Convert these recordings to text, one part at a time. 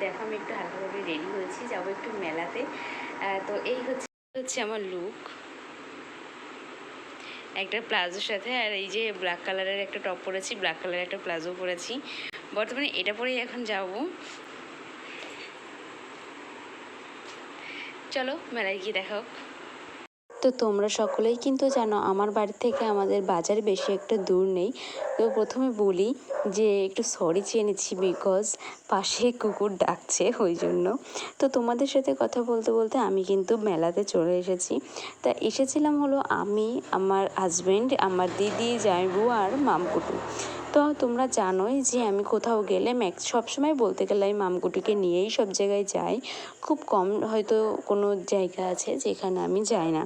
দেখো আমি একটু হালকা করে রেডি হয়েছি, যাবো একটু মেলাতে। তো এই হচ্ছে আমার লুক, একটা প্লাজোর সাথে, আর এই যে ব্ল্যাক কালারের একটা টপ পরেছি, ব্ল্যাক কালারের একটা প্লাজো পরেছি। বর্তমানে এটা পরেই এখন যাব। চলো মেলায় গিয়ে দেখা হোক। তো তোমরা সকলেই কিন্তু জানো আমার বাড়ি থেকে আমাদের বাজার বেশি একটা দূর নেই। তো প্রথমে বলি যে একটু সরি চেয়ে নিচ্ছি, বিকজ পাশে কুকুর ডাকছে ওই জন্য। তো তোমাদের সাথে কথা বলতে বলতে আমি কিন্তু মেলাতে চলে এসেছি। তা এসেছিলাম হলো আমি, আমার হাজব্যান্ড, আমার দিদি, জামাইবু আর মামকুটু। তো তোমরা জানোই যে আমি কোথাও গেলে সবসময় বলতে গেলে আমি মামকুটুকে নিয়েই সব জায়গায় যাই। খুব কম হয়তো কোনো জায়গা আছে যেখানে আমি যাই না।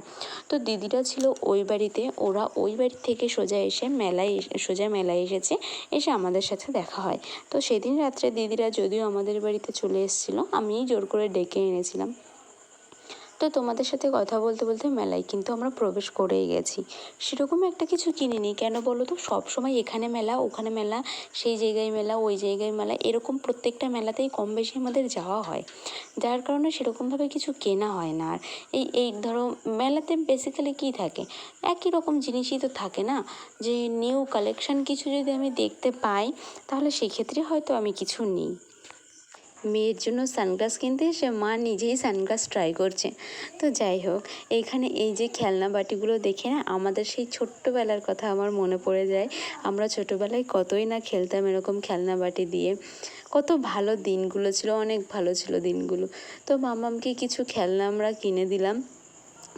তো দিদিরা ছিল ওই বাড়িতে, ওরা ওই বাড়ি থেকে সোজা মেলায় এসেছে, এসে আমাদের সাথে দেখা হয়। তো সেদিন রাত্রে দিদিরা যদিও আমাদের বাড়িতে চলে এসেছিলো, আমিই জোর করে ডেকে এনেছিলাম। তো তোমাদের সাথে কথা বলতে বলতে মেলায় কিন্তু আমরা প্রবেশ করেই গেছি। সেরকম একটা কিছু কিনিনি, কেন বলো তো, সবসময় এখানে মেলা, ওখানে মেলা, সেই জায়গায় মেলা, ওই জায়গায় মেলা, এরকম প্রত্যেকটা মেলাতেই কম বেশি আমাদের যাওয়া হয়, যার কারণে সেরকমভাবে কিছু কেনা হয় না। আর এই ধরো মেলাতে বেসিক্যালি কী থাকে, একই রকম জিনিসই তো থাকে না, যে নিউ কালেকশন কিছু যদি আমি দেখতে পাই তাহলে সেক্ষেত্রে হয়তো আমি কিছু নিই। মেয়ের জন্য সানগ্লাস কিনতে এসে মা নিজেই সানগ্লাস ট্রাই করছে। তো যাই হোক, এইখানে এই যে খেলনা বাটিগুলো দেখে না আমাদের সেই ছোট্টবেলার কথা আমার মনে পড়ে যায়। আমরা ছোটোবেলায় কতই না খেলতাম এরকম খেলনা বাটি দিয়ে, কত ভালো দিনগুলো ছিল, অনেক ভালো ছিল দিনগুলো। তো মামামকে কিছু খেলনা আমরা কিনে দিলাম,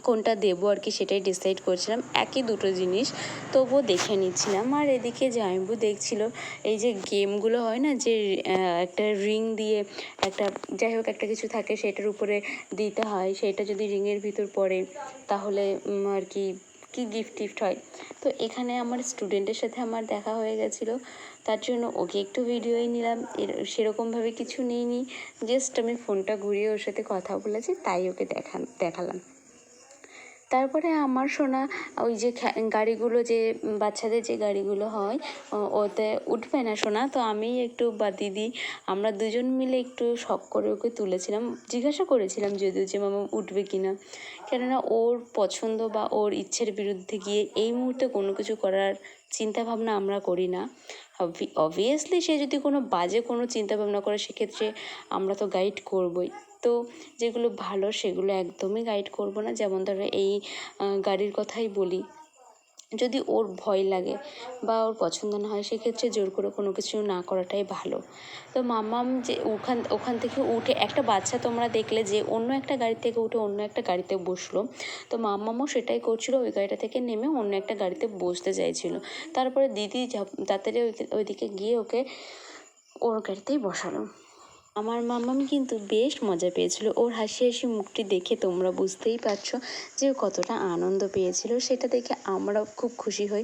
কোনটা দেবো আর কি সেটাই ডিসাইড করছিলাম, একই দুটো জিনিস তবুও দেখে নিচ্ছিলাম। আর এদিকে জামাইবু দেখছিল এই যে গেমগুলো হয় না, যে একটা রিং দিয়ে একটা, যাই হোক একটা কিছু থাকে সেটার উপরে দিতে হয়, সেটা যদি রিংয়ের ভিতর পড়ে তাহলে আর কি কি গিফট টিফট হয়। তো এখানে আমার স্টুডেন্টের সাথে আমার দেখা হয়ে গেছিলো, তার জন্য ওকে একটু ভিডিওই নিলাম। সেরকমভাবে কিছু নিইনি, জাস্ট আমি ফোনটা ঘুরিয়ে ওর সাথে কথা বলেছি, তাই ওকে দেখালাম। তারপরে আমার সোনা ওই যে গাড়িগুলো, যে বাচ্চাদের যে গাড়িগুলো হয় ওতে উঠবে না সোনা, তো আমি একটু বা দিদি আমরা দুজন মিলে একটু শখ করে ওকে তুলেছিলাম, জিজ্ঞাসা করেছিলাম যদিও যে মামা উঠবে কি না, কেননা ওর পছন্দ বা ওর ইচ্ছের বিরুদ্ধে গিয়ে এই মুহূর্তে কোনো কিছু করার চিন্তাভাবনা আমরা করি না। অবভিয়াসলি সে যদি কোনো বাজে কোনো চিন্তাভাবনা করে সেক্ষেত্রে আমরা তো গাইড করবই, তো যেগুলো ভালো সেগুলো একদমই গাইড করব না। যেমন ধরো এই গাড়ির কথাই বলি, যদি ওর ভয় লাগে বা ওর পছন্দ না হয় সেক্ষেত্রে জোর করে কোনো কিছু না করাটাই ভালো। তো মাম্মাম যে ওখান থেকে উঠে, একটা বাচ্চা তোমরা দেখলে যে অন্য একটা গাড়ি থেকে উঠে অন্য একটা গাড়িতে বসলো, তো মাম্মামও সেটাই করছিল, ওই গাড়িটা থেকে নেমে অন্য একটা গাড়িতে বসতে চাইছিল। তারপরে দিদি তাড়াতাড়ি ওইদিকে গিয়ে ওকে ওর গাড়িতেই বসালো। আমার মামাম কিন্তু বেশ মজা পেয়েছিল, ওর হাসি হাসি মুখটি দেখে তোমরা বুঝতেই পারছো যে ও কতটা আনন্দ পেয়েছিল, সেটা দেখে আমরাও খুব খুশি হই।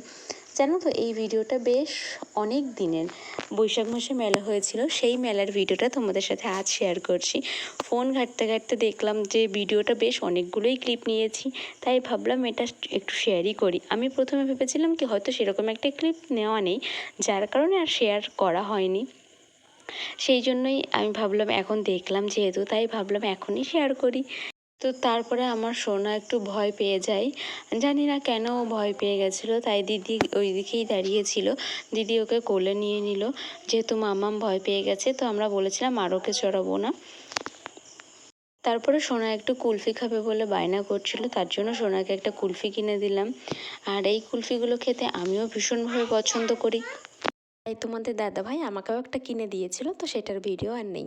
জানো তো এই ভিডিওটা বেশ অনেক দিনের, বৈশাখ মাসে মেলা হয়েছিল, সেই মেলার ভিডিওটা তোমাদের সাথে আজ শেয়ার করছি। ফোন ঘাঁটতে ঘাঁটতে দেখলাম যে ভিডিওটা বেশ অনেকগুলোই ক্লিপ নিয়েছি, তাই ভাবলাম এটা একটু শেয়ারই করি। আমি প্রথমে ভেবেছিলাম কি হয়তো সেরকম একটা ক্লিপ নেওয়া নেই, যার কারণে আর শেয়ার করা হয়নি। সেই জন্যই আমি ভাবলাম, এখন দেখলাম যেহেতু তাই ভাবলাম এখনই শেয়ার করি। তো তারপরে আমার সোনা একটু ভয় পেয়ে যায়, জানি না কেন ভয় পেয়ে গেছিলো, তাই দিদি ওই দিকেই দাঁড়িয়েছিল, দিদি ওকে কোলে নিয়ে নিল। যেহেতু মামাম ভয় পেয়ে গেছে তো আমরা বলেছিলাম আর ওকে চড়াবো না। তারপরে সোনা একটু কুলফি খাবে বলে বায়না করছিল, তার জন্য সোনাকে একটা কুলফি কিনে দিলাম। আর এই কুলফিগুলো খেতে আমিও ভীষণভাবে পছন্দ করি, তাই তোমাদের দাদাভাই আমাকেও একটা কিনে দিয়েছিল, তো সেটার ভিডিও আর নেই।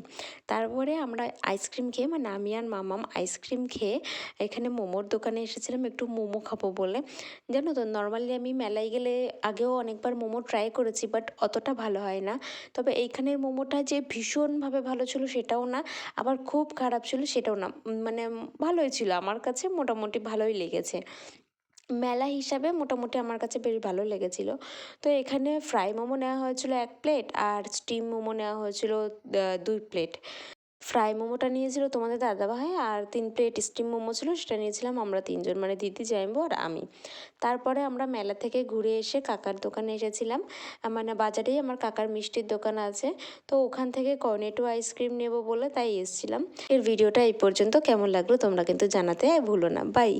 তারপরে আমরা আইসক্রিম খেয়ে, মানে আমি আর মামাম আইসক্রিম খেয়ে এখানে মোমোর দোকানে এসেছিলাম একটু মোমো খাবো বলে। জানো তো নর্মালি আমি মেলায় গেলে আগেও অনেকবার মোমো ট্রাই করেছি, বাট অতটা ভালো হয় না। তবে এইখানের মোমোটা যে ভীষণভাবে ভালো ছিল সেটাও না, আবার খুব খারাপ ছিল সেটাও না, মানে ভালোই ছিল, আমার কাছে মোটামুটি ভালোই লেগেছে। মেলা হিসাবে মোটামুটি আমার কাছে বেশ ভালো লেগেছিলো। তো এখানে ফ্রাই মোমো নেওয়া হয়েছিল 1 প্লেট, আর স্টিম মোমো নেওয়া হয়েছিল 2 প্লেট। ফ্রাই মোমোটা নিয়েছিল তোমাদের দাদাভাই, আর 3 প্লেট স্টিম মোমো ছিল, সেটা নিয়েছিলাম আমরা তিনজন, মানে দিদি, জামাইবাবু আর আমি। তারপরে আমরা মেলা থেকে ঘুরে এসে কাকার দোকানে এসেছিলাম, মানে বাজারেই আমার কাকার মিষ্টির দোকান আছে, তো ওখান থেকে কর্নেটো আইসক্রিম নেব বলে তাই এসেছিলাম। এর ভিডিওটা এই পর্যন্ত, কেমন লাগলো তোমরা কিন্তু জানাতে ভুলো না। বাই।